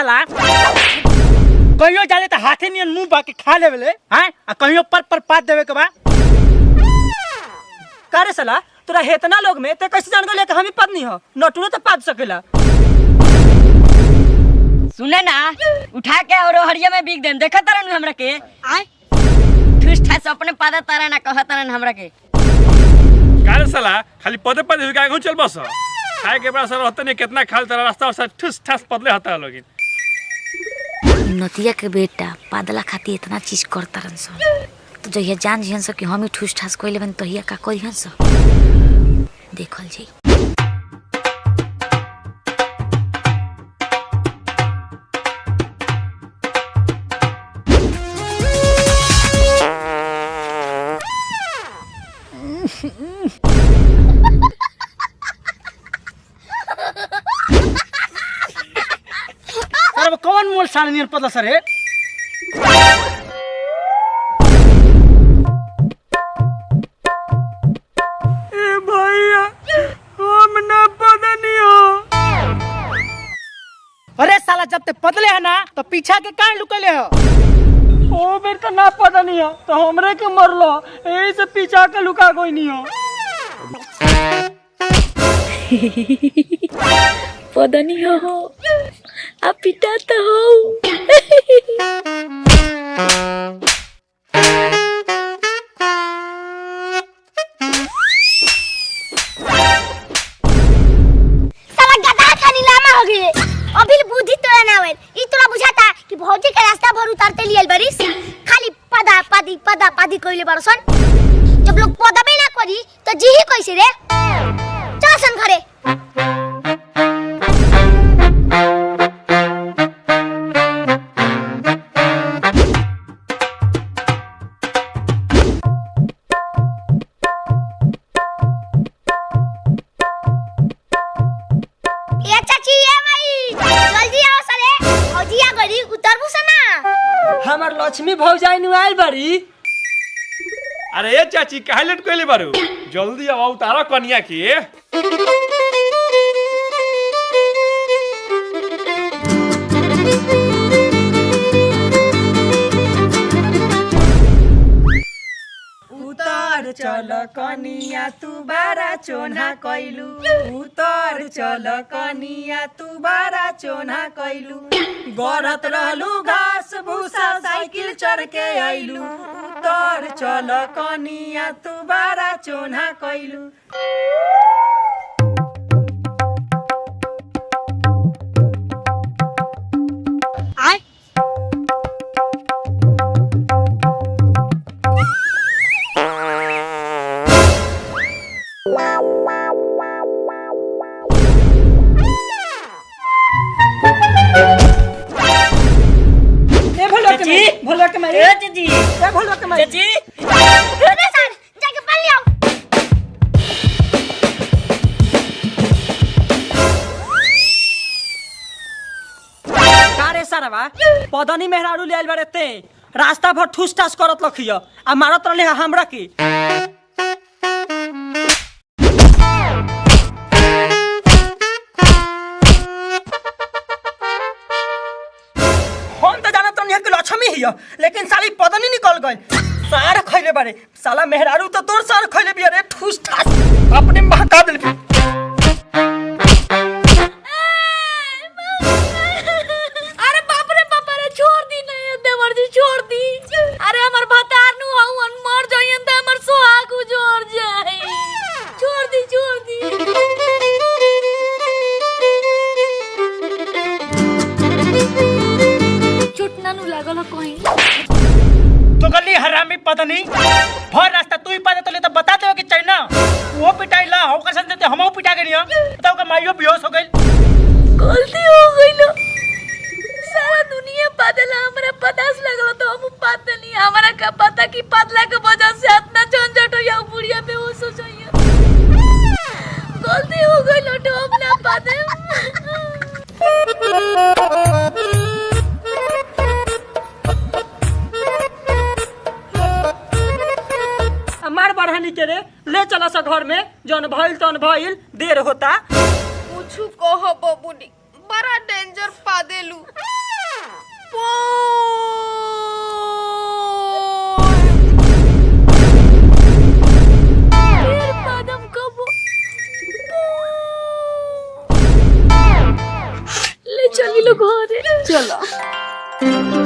साला कहियो जाले तो हाथे नियन मुंह बाके खा लेवेले हैं आ कहियो पर पात देवे के बा करे साला तोरा हेतना लोग में ते कैसे जान गले कि हम ही पत्नी हो नटुरो तो पाद सकेला सुने ना उठा के और हरिया में बिक देन देखा तरन हमरा के आय ठुस ठास अपने पादा तारा ना कह तरन हमरा के कारे साला खाली पदे पदे का घु चल बस खाए के बाद साला होतने कितना खाल तारा रास्ता और ठुस ठास पदले हता लोगिन नतिया के बेटा पादला खाती इतना चीज करता रहन स तो जहिया जान जिहन स कि हम ही ठूस ठास कइले बन तहिया का कहिहन स देखल जी अरे कौन मोल साले नियन पतला सर है भैया हम ना पदनी हो अरे साला जब ते पतले है ना तो पीछा के कान लुकले हो ओ बेर तो ना पदनी हो तो हमरे के मरलो एही से पीछा के लुका कोई नहीं हो पदनी हो आप पिटा तो हो अभी बुद्धि तोरा ना आवे ई तोरा बुझाता कि भौजी के रास्ता भर उतारते लियल बरिस खाली पदा पादी कइले बरसन जब लोग पदबे ना करी तो जी ही कैसे रे चल सन घरे हमर लक्ष्मी भौजाई नु आइल बड़ी अरे ए चाची काहे लेट कइले बारू जल्दी आओ उतारो कन्या के उतार चल कनिया तू बारा चोना कइलू उतार चल कनिया तू बारा चोना कइलू गरत रहलू घास भूसा साइकिल चढ़ के आइलू उतार चल कनिया तू बारा चोना कइलू आय भोला के मारी ए जीजी ए भोला के मारी जीजी रे सर जाके पढ़ लियो कारे सरवा पदनी मेहरारू ले आइल बारे ते रास्ता भर ठूस ठास करत लखिया आ मारत रहले हमरा की हम तो जानत रहनी कि लक्ष्मी हिया लेकिन साली पदनी निकल गई सार खइले बारे साला मेहरारू तो तोर सार खइले बिया रे ठूस ठास अपने महका दिल अरे बाप रे छोड़ दी नहीं देवर जी छोड़ दी अरे हमर भतार नु हवन मर जाइन त हमर सुहाग उजड़ जाए छोड़ दी चुटना नु लागल कहीं तो गली हरामी पदनी भर रास्ता तू ही पता तो ले तो बता दे कि चाहिए ना वो पिटाई ला हो कसम देते हमहु पिटा के नहीं बताओ का माइयो बेहोश हो गई गलती हो गई लो सारा दुनिया पादला हमरा पतास लगल तो हम पादली हमरा का पता कि पादला के वजह से इतना झंझट हो या बुढ़िया बेहोश हो जाइए गलती हो गई लो तो हम ना पादे हमार बढ़ानी के रे ले चला सा घर में जौन भइल तौन भइल देर होता कुछ कहो बबुनी बड़ा डेंजर पा देलू फिर पादम कबो ले चली लो घरे चलो